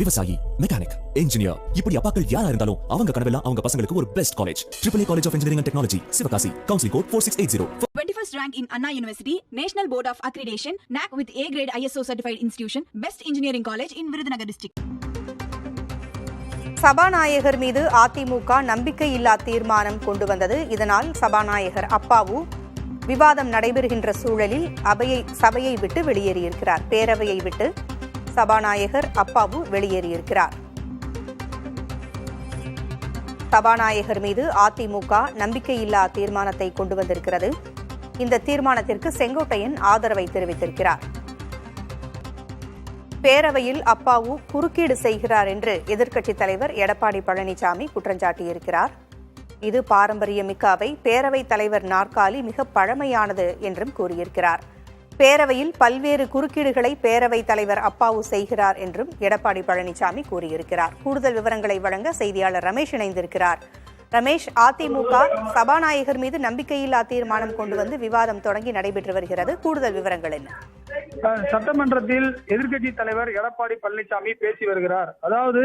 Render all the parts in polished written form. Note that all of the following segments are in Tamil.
விவசாயி, மெக்கானிக், இன்ஜினியர், இப்படி அப்பாக்கள் யாரா இருந்தாலும் அவங்க கனவெல்லாம் அவங்க பசங்களுக்கு ஒரு best college. AAA College of Engineering and Technology, Sivakasi. Counseling code 4680. 21st rank in Anna University, National Board of Accreditation, NAC with A grade ISO certified institution, best engineering college in Virudhunagar district. சபாநாயகர் மீது அதிமுக நம்பிக்கையில்லா தீர்மானம் கொண்டு வந்தது. இதனால் சபாநாயகர் அப்பாவு விவாதம் நடைபெறுகின்ற சூழலில் சபையை விட்டு வெளியேறியிருக்கிறார். பேரவையை விட்டு சபாநாயகர் அப்பாவு வெளியேறியிருக்கிறார். சபாநாயகர் மீது அதிமுக நம்பிக்கையில்லா தீர்மானத்தை கொண்டு வந்திருக்கிறது. இந்த தீர்மானத்திற்கு செங்கோட்டையன் ஆதரவை தெரிவித்திருக்கிறார். பேரவையில் அப்பாவு குறுக்கீடு செய்கிறார் என்று எதிர்க்கட்சித் தலைவர் எடப்பாடி பழனிசாமி குற்றஞ்சாட்டியிருக்கிறார். இது பாரம்பரியமிக்க அவை, பேரவைத் தலைவர் நாற்காலி மிக பழமையானது என்றும் கூறியிருக்கிறார். பேரவையில் பல்வேறு குறுக்கீடுகளை பேரவைத் தலைவர் அப்பாவு செய்கிறார் என்றும் எடப்பாடி பழனிசாமி கூறியிருக்கிறார். கூடுதல் விவரங்களை வழங்க செய்தியாளர் ரமேஷ் இணைந்திருக்கிறார். ரமேஷ், அதிமுக சபாநாயகர் மீது நம்பிக்கையில்லா தீர்மானம் கொண்டு வந்து விவாதம் தொடங்கி நடைபெற்று வருகிறது. கூடுதல் விவரங்கள் என்ன? சட்டமன்றத்தில் எதிர்க்கட்சி தலைவர் எடப்பாடி பழனிசாமி பேசி வருகிறார். அதாவது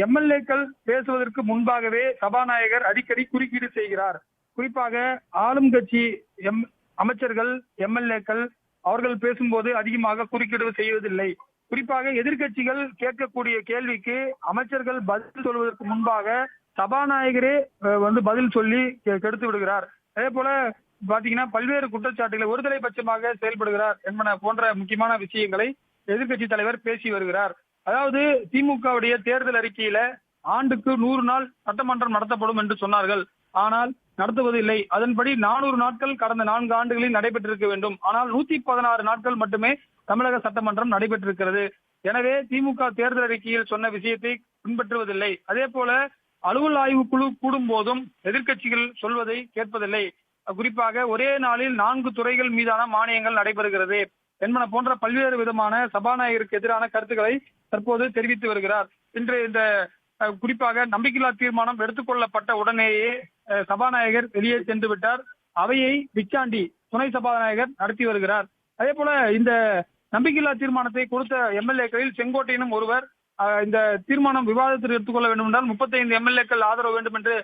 எம்எல்ஏக்கள் பேசுவதற்கு முன்பாகவே சபாநாயகர் அடிக்கடி குறுக்கீடு செய்கிறார். குறிப்பாக ஆளும் கட்சி அமைச்சர்கள், எம்எல்ஏக்கள் அவர்கள் பேசும்போது அதிகமாக குறுக்கீடு செய்வதில்லை. குறிப்பாக எதிர்க்கட்சிகள் கேட்கக்கூடிய கேள்விக்கு அமைச்சர்கள் பதில் சொல்வதற்கு முன்பாக சபாநாயகரே பதில் சொல்லி கெடுத்து விடுகிறார். அதே போல பாத்தீங்கன்னா பல்வேறு குற்றச்சாட்டுகளை ஒருதலை பட்சமாக செயல்படுகிறார் என்பன போன்ற முக்கியமான விஷயங்களை எதிர்க்கட்சி தலைவர் பேசி வருகிறார். அதாவது திமுகவுடைய தேர்தல் அறிக்கையில ஆண்டுக்கு 100 நாள் சட்டமன்றம் நடத்தப்படும் என்று சொன்னார்கள். ஆனால் நடத்துவதில்லை. அதன்படி 400 நாட்கள் கடந்த 4 ஆண்டுகளில் நடைபெற்றிருக்க வேண்டும். ஆனால் 116 நாட்கள் மட்டுமே தமிழக சட்டமன்றம் நடைபெற்றிருக்கிறது. எனவே திமுக தேர்தல் அறிக்கையில் சொன்ன விஷயத்தை பின்பற்றுவதில்லை. அதே போல அலுவல் ஆய்வு குழு கூடும் போதும் எதிர்க்கட்சிகள் சொல்வதை கேட்பதில்லை. குறிப்பாக ஒரே நாளில் 4 துறைகள் மீதான மானியங்கள் நடைபெறுகிறது என்பன போன்ற பல்வேறு விதமான சபாநாயகருக்கு எதிரான கருத்துக்களை தற்போது தெரிவித்து வருகிறார். இன்று இந்த குறிப்பாக நம்பிக்கையில்லா தீர்மானம் எடுத்துக்கொள்ளப்பட்ட உடனேயே சபாநாயகர் வெளியே சென்று விட்டார். அவையை விச்சாண்டி துணை சபாநாயகர் நடத்தி வருகிறார். அதே போல இந்த நம்பிக்கையில்லா தீர்மானத்தை கொடுத்த எம்எல்ஏக்களில் செங்கோட்டையனும் ஒருவர். இந்த தீர்மானம் விவாதத்தில் எடுத்துக்கொள்ள வேண்டும் என்றால் 35 எம்எல்ஏக்கள் ஆதரவு வேண்டும் என்று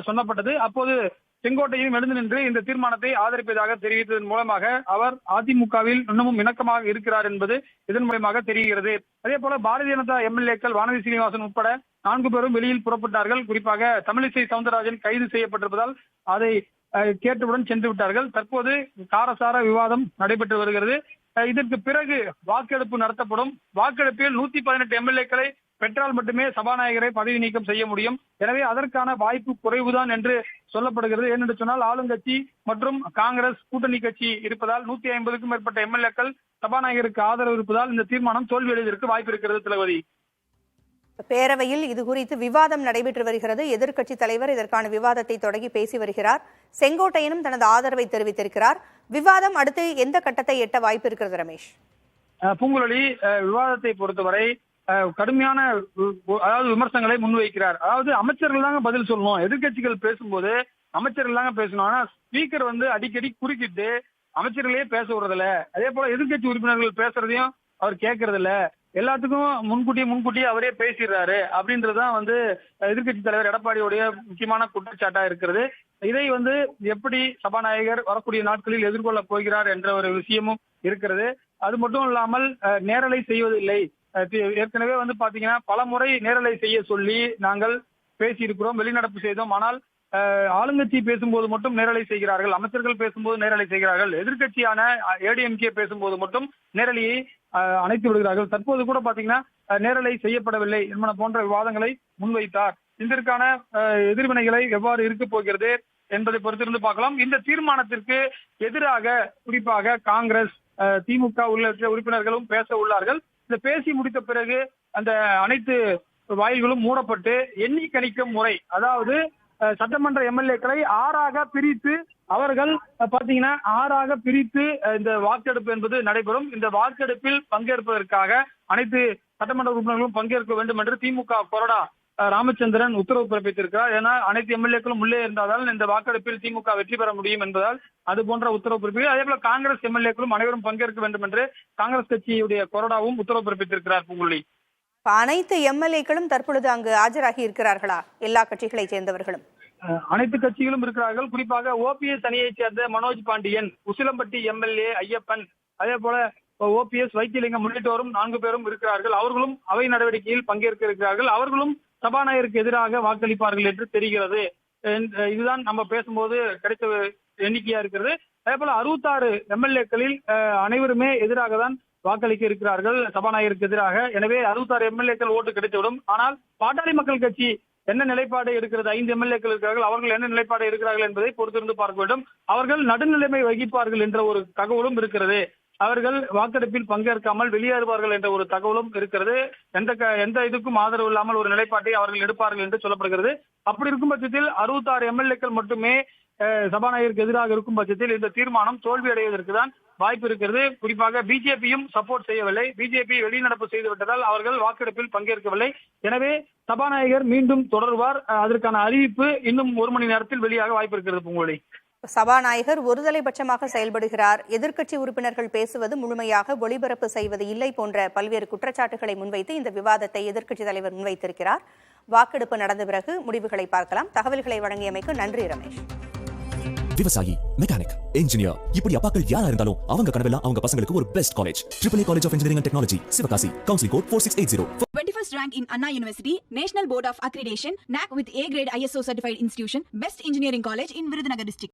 சொல்லப்பட்டது. அப்போது செங்கோட்டையும் எழுந்து நின்று இந்த தீர்மானத்தை ஆதரிப்பதாக தெரிவித்ததன் மூலமாக அவர் அதிமுகவில் இன்னமும் இணக்கமாக இருக்கிறார் என்பது இதன் மூலமாக தெரிகிறது. அதே போல பாரதிய ஜனதா எம்எல்ஏக்கள் வானதி சீனிவாசன் உட்பட 4 பேரும் வெளியில் புறப்பட்டார்கள். குறிப்பாக தமிழிசை சவுந்தரராஜன் கைது செய்யப்பட்டிருப்பதால் அதை கேட்டவுடன் சென்று விட்டார்கள். தற்போது காரசார விவாதம் நடைபெற்று வருகிறது. இதற்கு பிறகு வாக்கெடுப்பு நடத்தப்படும். வாக்கெடுப்பில் 118 எம்எல்ஏக்களை பெற்றால் மட்டுமே சபாநாயகரை பதவி நீக்கம் செய்ய முடியும். எனவே அதற்கான வாய்ப்பு குறைவுதான் என்று சொல்லப்படுகிறது. ஏனென்று சொன்னால் ஆளுங்கட்சி மற்றும் காங்கிரஸ் கூட்டணி கட்சி இருப்பதால் 150க்கும் மேற்பட்ட எம்எல்ஏக்கள் சபாநாயகருக்கு ஆதரவு இருப்பதால் இந்த தீர்மானம் தோல்வியடைவதற்கு வாய்ப்பு இருக்கிறது. தளபதி, பேரவையில் இது குறித்து விவாதம் நடைபெற்று வருகிறது. எதிர்க்கட்சித் தலைவர் இதற்கான விவாதத்தை தொடங்கி பேசி வருகிறார். செங்கோட்டையனும் தனது ஆதரவை தெரிவித்திருக்கிறார். விவாதம் அடுத்து எந்த கட்டத்தை எட்ட வாய்ப்பு இருக்கிறது ரமேஷ்? பூங்குழலி, விவாதத்தை பொறுத்தவரை கடுமையான விமர்சனங்களை முன்வைக்கிறார். அதாவது அமைச்சர்கள் தாங்க பதில் சொல்லணும். எதிர்க்கட்சிகள் பேசும்போது அமைச்சர்கள் தாங்க பேசணும். ஆனா ஸ்பீக்கர் அடிக்கடி குறுக்கிட்டு அமைச்சர்களே பேச விடுறதில்ல. அதே போல எதிர்க்கட்சி உறுப்பினர்கள் பேசுறதையும் அவர் கேட்கறது இல்ல. எல்லாத்துக்கும் முன்கூட்டியே அவரே பேசிடுறாரு அப்படின்றதுதான் எதிர்க்கட்சி தலைவர் எடப்பாடியுடைய முக்கியமான குற்றச்சாட்டா இருக்கிறது. இதை எப்படி சபாநாயகர் வரக்கூடிய நாட்களில் எதிர்கொள்ள போகிறார் என்ற ஒரு விஷயமும் இருக்கிறது. அது மட்டும் இல்லாமல் நேரலை செய்வதில்லை. ஏற்கனவே பாத்தீங்கன்னா பல முறை நேரலை செய்ய சொல்லி நாங்கள் பேசியிருக்கிறோம், வெளிநடப்பு செய்தோம். ஆனால் ஆளுங்கட்சி பேசும்போது மட்டும் நேரலை செய்கிறார்கள், அமைச்சர்கள் பேசும்போது நேரலை செய்கிறார்கள், எதிர்கட்சியான ஏடிஎம்கே பேசும்போது மட்டும் நேரலையை அணைத்து விடுகிறார்கள். தற்போது கூட பாத்தீங்கன்னா நேரலை செய்யப்படவில்லை என்பன போன்ற விவாதங்களை முன்வைத்தார். இதற்கான எதிர்வினைகளை எவ்வாறு இருக்க போகிறது என்பதை பொறுத்திருந்து பார்க்கலாம். இந்த தீர்மானத்திற்கு எதிராக குறிப்பாக காங்கிரஸ், திமுக உள்ளிட்ட உறுப்பினர்களும் பேச உள்ளார்கள். இந்த பேசி முடித்த பிறகு அந்த அனைத்து வாயில்களும் மூடப்பட்டு எண்ணி கணிக்கும் முறை, அதாவது சட்டமன்ற எம்எல்ஏக்களை 6ஆக பிரித்து அவர்கள் பாத்தீங்கன்னா 6ஆக பிரித்து இந்த வாக்கெடுப்பு என்பது நடைபெறும். இந்த வாக்கெடுப்பில் பங்கேற்பதற்காக அனைத்து சட்டமன்ற உறுப்பினர்களும் பங்கேற்க வேண்டும் என்று திமுக கொறடா ராமச்சந்திரன் உத்தரவு பிறப்பித்திருக்கிறார். ஏன்னா அனைத்து எம்எல்ஏக்களும் உள்ளே இருந்தால் இந்த வாக்கெடுப்பில் திமுக வெற்றி பெற முடியும் என்பதால் அது போன்ற உத்தரவு பிறப்பிக்கிறார். அதே போல காங்கிரஸ் எம்எல்ஏக்களும் அனைவரும் பங்கேற்க வேண்டும் என்று காங்கிரஸ் கட்சியுடைய கொறடாவும் உத்தரவு பிறப்பித்திருக்கிறார். பூங்குழலி, அனைத்து எம்எல்ஏக்களும் தற்பொழுது அங்கு ஆஜராகி இருக்கிறார்களா? எல்லா கட்சிகளைச் சேர்ந்தவர்களும் அனைத்து கட்சிகளும் இருக்கிறார்கள். குறிப்பாக ஓபிஎஸ் அணியைச் சேர்ந்த மனோஜ் பாண்டியன், உசிலம்பட்டி எம்எல்ஏ ஐயப்பன், அதே போல ஓபிஎஸ் வைத்தியலிங்கம் உள்ளிட்டோரும் 4 பேரும் இருக்கிறார்கள். அவர்களும் அவை நடவடிக்கையில் பங்கேற்க இருக்கிறார்கள். அவர்களும் சபாநாயகருக்கு எதிராக வாக்களிப்பார்கள் என்று தெரிகிறது. இதுதான் நம்ம பேசும்போது கிடைத்த எண்ணிக்கையா இருக்கிறது. அதே போல 66 எம்எல்ஏக்களில் அனைவருமே எதிராக தான் வாக்களிக்க இருக்கிறார்கள் சபாநாயகருக்கு எதிராக. எனவே 66 எம்எல்ஏக்கள் ஓட்டு கிடைத்துவிடும். ஆனால் பாட்டாளி மக்கள் கட்சி என்ன நிலைப்பாடு எடுக்கிறது? 5 எம்எல்ஏக்கள் இருக்கிறார்கள். அவர்கள் என்ன நிலைப்பாடு எடுக்கிறார்கள் என்பதை பொறுத்திருந்து பார்க்க வேண்டும். அவர்கள் நடுநிலைமை வகிப்பார்கள் என்ற ஒரு தகவலும் இருக்கிறது. அவர்கள் வாக்கெடுப்பில் பங்கேற்காமல் வெளியேறுவார்கள் என்ற ஒரு தகவலும் இருக்கிறது. எந்த இதுக்கும் ஆதரவு இல்லாமல் ஒரு நிலைப்பாட்டை அவர்கள் எடுப்பார்கள் என்று சொல்லப்படுகிறது. அப்படி இருக்கும் பட்சத்தில் 66 எம்எல்ஏக்கள் மட்டுமே சபாநாயகருக்கு எதிராக இருக்கும் பட்சத்தில் இந்த தீர்மானம் தோல்வி அடைவதற்கு தான் வாய்ப்பு இருக்கிறது. குறிப்பாக பிஜேபியும் சப்போர்ட் செய்யவில்லை. பிஜேபி வெளிநடப்பு செய்துவிட்டதால் அவர்கள் வாக்கெடுப்பில் பங்கேற்கவில்லை. எனவே சபாநாயகர் மீண்டும் தொடர்வார். அதற்கான அறிவிப்பு இன்னும் 1 மணி நேரத்தில் வெளியாக வாய்ப்பு இருக்கிறது. பூங்கோழி, சபாநாயகர் ஒருதலைபட்சமாக செயல்படுகிறார், எதிர்க்கட்சி உறுப்பினர்கள் பேசுவது முழுமையாக ஒளிபரப்பு செய்வது இல்லை போன்ற பல்வேறு குற்றச்சாட்டுகளை முன்வைத்து இந்த விவாதத்தை எதிர்க்கட்சித் தலைவர் முன்வைத்திருக்கிறார். வாக்கெடுப்பு நடந்த பிறகு முடிவுகளை பார்க்கலாம். தகவல்களை வழங்கியமைக்கு நன்றி ரமேஷ். விவசாயி, மெக்கானிக், இன்ஜினியர், இப்படி அப்பாக்கள் யாரா இருந்தாலும் அவங்க கனவெல்லாம் அவங்க பசங்களுக்கு ஒரு best college. AAA college of engineering and technology, Sivakasi. Counselling code 4680. 21st rank in Anna University, National Board of Accreditation, NAC with A grade ISO certified institution, best engineering college in Virudhunagar district.